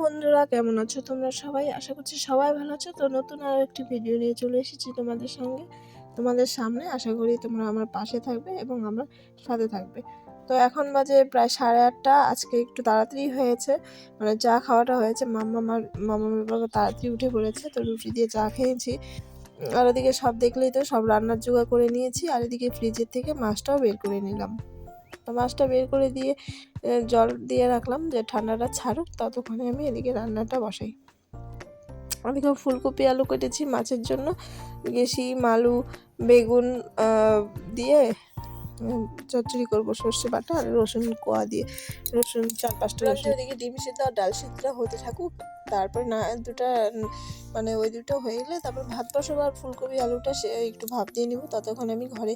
বন্ধুরা, কেমন আছো তোমরা সবাই? আশা করছি সবাই ভালো আছো। তো নতুন আর একটি ভিডিও নিয়ে চলে এসেছি তোমাদের সামনে। আশা করি তোমরা আমার পাশে থাকবে এবং আমার সাথে থাকবে। তো এখন বাজে প্রায় 8:30। আজকে একটু তাড়াতাড়ি হয়েছে, মানে চা খাওয়াটা হয়েছে। মামার বাবা তাড়াতাড়ি উঠে পড়েছে, তো রুটি দিয়ে চা খেয়েছি। আর ওদিকে সব দেখলেই তো, সব রান্নার জোগাড় করে নিয়েছি। আর এদিকে ফ্রিজের থেকে মাছটাও বের করে নিলাম। তো মাছটা বের করে দিয়ে জল দিয়ে রাখলাম যে ঠান্ডাটা ছাড়ুক, ততক্ষণে আমি এদিকে রান্নাটা বসাই। ওদিকে ফুলকপি আলু কেটেছি মাছের জন্য। শিম আলু বেগুন দিয়ে চচ্চড়ি করবো, সর্ষে বাটা আর রসুন কোয়া দিয়ে। রসুন 4-5টা রসুন। ওদিকে ডিম সিদ্ধ আর ডাল সিদ্ধটা হতে থাকুক, তারপর না দুটা মানে ওই দুটো হয়ে গেলে তারপর ভাত বসাবো। আর ফুলকপি আলুটা একটু ভাপ দিয়ে নিব। ততক্ষণ আমি ঘরে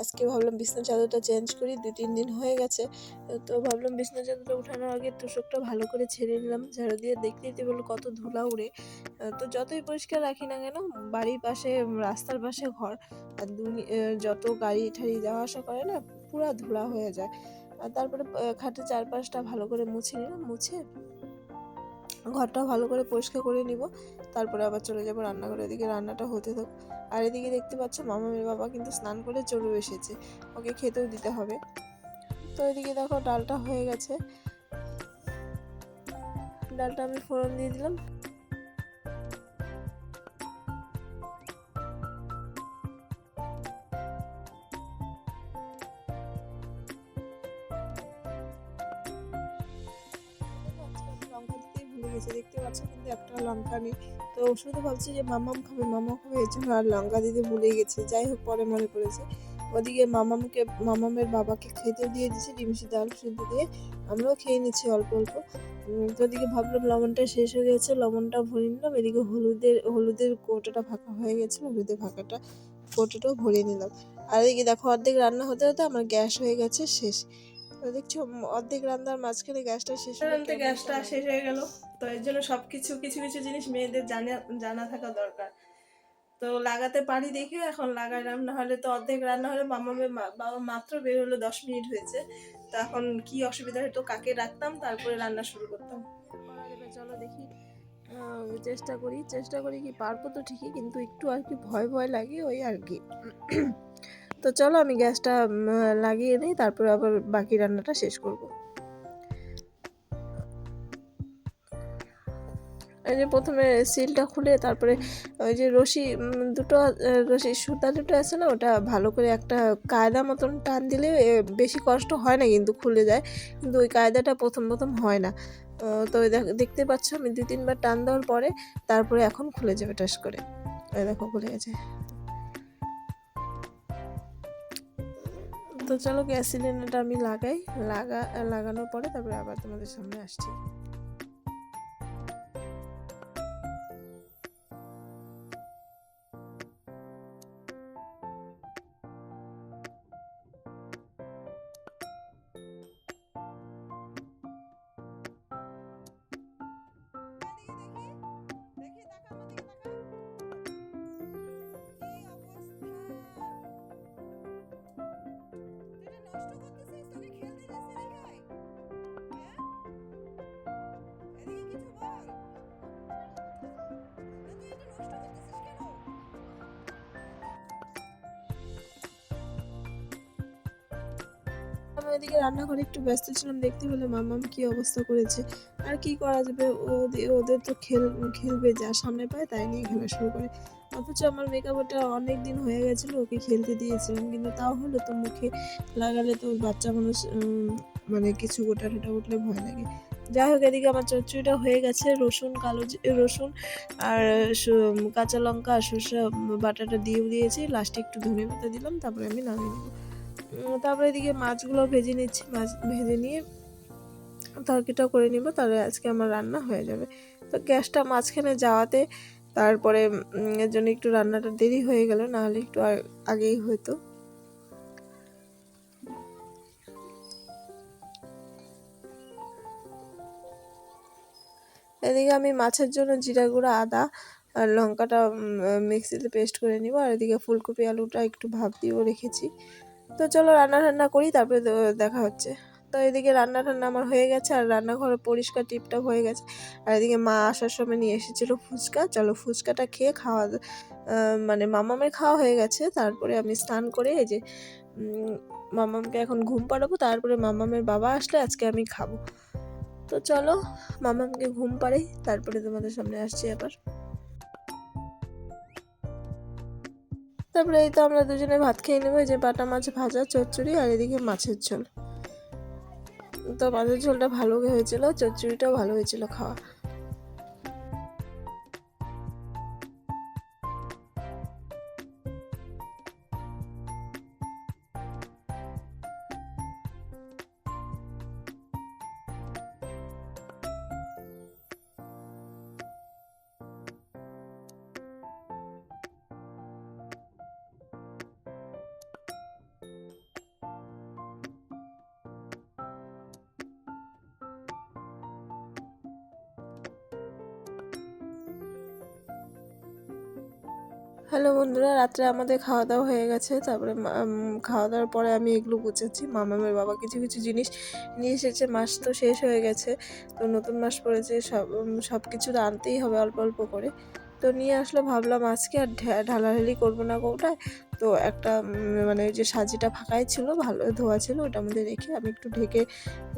আজকে ভাবলাম বিছনা চাদরটা চেঞ্জ করি, 2-3 দিন হয়ে গেছে। তো ভাবলাম বিছনা চাদরটা উঠানোর আগে তোষকটা ভালো করে ছেড়ে নিলাম ঝাড়ু দিয়ে। দেখতেই বললো কত ধুলা উড়ে। তো যতই পরিষ্কার রাখি না কেন, বাড়ির পাশে রাস্তার পাশে ঘর, আর যত গাড়ি ঠাড়ি যাওয়া আসা করে না, পুরা ধুলা হয়ে যায়। আর তারপরে খাটের চারপাশটা ভালো করে মুছে নিলাম, মুছে ঘরটা ভালো করে পরিষ্কার করে নিব। তারপরে আবার চলে যাবো রান্নাঘরে। এদিকে রান্নাটা হতে থাক। আর এদিকে দেখতে পাচ্ছ মামামের বাবা কিন্তু স্নান করে চলে এসেছে, ওকে খেতেও দিতে হবে। তো এদিকে দেখো ডালটা হয়ে গেছে, ডালটা আমি ফোড়ন দিয়ে দিলাম। লঙ্কা দিতেই ভুলে গেছে, দেখতে পাচ্ছ কিন্তু একটা লঙ্কা নেই। তো শুধু ভাবছি যে মামাম খাবে এর জন্য আর লঙ্কা দিতে ভুলে গেছে। যাই হোক, পরে মনে পড়েছে। ওদিকে মামামের বাবাকে খেতে দিয়ে দিয়েছি ডিম সিদ্ধ আলু সিদ্ধ দিয়ে। আমরাও খেয়ে নিচ্ছি অল্প অল্প। তো ওদিকে ভাবলাম লবণটা শেষ হয়ে গেছে, লবণটা ভরে নিলাম। এদিকে হলুদের কৌটোটা ফাঁকা হয়ে গেছে, হলুদের কৌটোটাও ভরে নিলাম। আর এদিকে দেখো অর্ধেক রান্না হতে হতে আমার গ্যাস হয়ে গেছে শেষ। দেখছো, অর্ধেক রান্নার মাঝখানে গ্যাসটা শেষ হয়ে গেল। তো এর জন্য সবকিছু কিছু কিছু জিনিস মেয়েদের জানা থাকা দরকার। তো লাগাতে পারি দেখে এখন লাগাইলাম, না হলে তো অর্ধেক রান্না হলে বাবা মাত্র বের হলো 10 মিনিট হয়েছে। তো এখন কি অসুবিধা হতো, কাকে রাখতাম, তারপরে রান্না শুরু করতাম। করা যাবে, চলো দেখি। চেষ্টা করি কি পারবো তো ঠিকই, কিন্তু একটু আর কি ভয় ভয় লাগে ওই আর কি। তো চলো আমি গ্যাসটা লাগিয়ে নিই, তারপরে আবার বাকি রান্নাটা শেষ করব। এই যে প্রথমে সিলটা খুলে তারপরে ওই যে রশি সুতা দুটো আছে না, ওটা ভালো করে একটা কায়দা মতন টান দিলে বেশি কষ্ট হয় না, কিন্তু খুলে যায়। কিন্তু ওই কায়দাটা প্রথম প্রথম হয় না। তো দেখতে পাচ্ছ আমি 2-3 বার টান দেওয়ার পরে তারপরে এখন খুলে যাবে টাস করে। এই দেখো খুলে গেছে। তো চলো গ্যাস সিলিন্ডারটা আমি লাগানোর পরে তারপরে আবার তোমাদের সামনে আসছি। আমি ওইদিকে রান্নাঘরে একটু ব্যস্ত ছিলাম, দেখতে পেলে মামাম কি অবস্থা করেছে। আর কি করা যাবে, ওদের তো খেলবে যা সামনে পায় তাই নিয়ে খেলা শুরু করে। অথচ আমার মেকআপটা অনেক দিন হয়ে গেছিলো, ওকে খেলতে দিয়েছিলাম, কিন্তু তাও হলো তো মুখে লাগালে তো বাচ্চা মানুষ মানে কিছু গোটা টোটা উঠলে ভয় লাগে। যাই হোক, এদিকে আমার চচ্চড়িটা হয়ে গেছে। রসুন আর কাঁচা লঙ্কা আর সরষে বাটাটা দিয়েছি, লাস্টে একটু ধনে পাতা দিলাম, তারপরে আমি নামিয়ে নেবো। তারপরে এদিকে মাছগুলো ভেজে নিচ্ছি, মাছ ভেজে নিয়ে তরকারিটাও করে নিব, তাহলে আজকে আমার রান্না হয়ে যাবে। তো গ্যাসটা মাঝখানে যাওয়াতে তারপরে এর জন্য একটু রান্নাটা দেরি হয়ে গেল, নাহলে একটু আগেই হতো। এদিকে আমি মাছের জন্য জিরা গুঁড়া, আদা আর লঙ্কাটা মিক্সিতে পেস্ট করে নিব। আর এদিকে ফুলকপি আলুটা একটু ভাপ দিয়েও রেখেছি। তো চলো রান্না করি, তারপরে দেখা হচ্ছে। তো এদিকে রান্না টান্না আমার হয়ে গেছে, আর রান্নাঘর পরিষ্কার টিপটপ হয়ে গেছে। আর এদিকে মা আসার সময় নিয়ে এসেছিলো ফুচকা। চলো ফুচকাটা খেয়ে মানে মামামের খাওয়া হয়ে গেছে। তারপরে আমি স্নান করে এই যে মামামকে এখন ঘুম পাড়াবো, তারপরে মামামের বাবা আসলে আজকে আমি খাবো। তো চলো মামামকে ঘুম পাড়াই, তারপরে তোমাদের সামনে আসছি আবার। তারপরে এই তো আমরা দুজনে ভাত খেয়ে নেবো। এই যে বাটা মাছ ভাজা, চচ্চড়ি, আর এদিকে মাছের ঝোল। তো মাছের ঝোলটা ভালো হয়েছিল, চচ্চড়িটাও ভালো হয়েছিল খাওয়া। হ্যালো বন্ধুরা, রাত্রে আমাদের খাওয়া দাওয়া হয়ে গেছে। তারপরে খাওয়া দাওয়ার পরে আমি এগুলো গুছাচ্ছি। মামামের বাবা কিছু কিছু জিনিস নিয়ে এসেছে। মাস তো শেষ হয়ে গেছে, তো নতুন মাস পড়েছে, সব কিছু তো আনতেই হবে অল্প অল্প করে। তো নিয়ে আসলে ভাবলাম আজকে আর ঢালাঢালি করবো না কৌটায়। তো একটা মানে ওই যে সাজিটা ফাঁকাই ছিল, ভালো ধোয়া ছিল, ওটার মধ্যে রেখে আমি একটু ঢেকে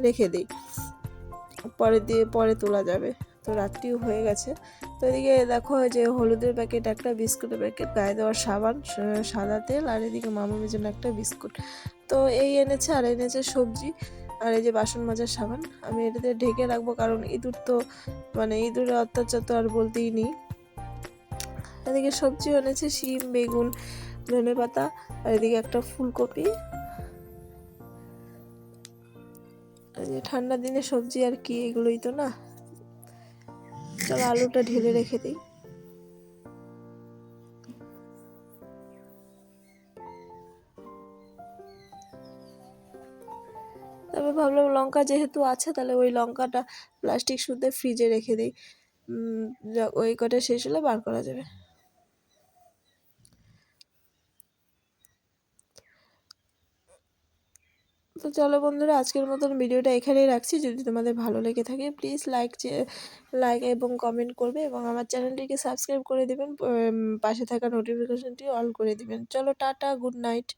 রেখে দিই, পরে তোলা যাবে। তো রাত্রিও হয়ে গেছে। তো এদিকে দেখো যে হলুদের প্যাকেট একটা, বিস্কুটের প্যাকেট, গায়ে দেওয়ার সাবান, সাদা তেল, আর এদিকে মামামের জন্য একটা বিস্কুট। তো এই এনেছে, আর এনেছে সবজি, আর এই যে বাসন মাজার সাবান। আমি এটাতে ঢেকে রাখবো, কারণ ইঁদুর তো মানে ইঁদুরের অত্যাচার তো আর বলতেই নেই। এদিকে সবজি এনেছে শিম, বেগুন, ধনেপাতা, আর এদিকে একটা ফুলকপি। ঠান্ডার দিনে সবজি আর কি, এগুলোই তো না। চলো আলুটা ঢেলে রেখে দিই। তারপর ভাবলাম লঙ্কা যেহেতু আছে, তাহলে ওই লঙ্কাটা প্লাস্টিক শুদ্ধে ফ্রিজে রেখে দিই, ওই কটা শেষ হলে বার করা যাবে। তো চলো বন্ধুরা, আজকের মতন ভিডিওটা এখানেই রাখছি। যদি তোমাদের ভালো লেগে থাকে প্লিজ লাইক এবং কমেন্ট করবে, এবং আমার চ্যানেলটিকে সাবস্ক্রাইব করে দেবেন, পাশে থাকা নোটিফিকেশনটি অল করে দিবেন। চলো টাটা, গুড নাইট।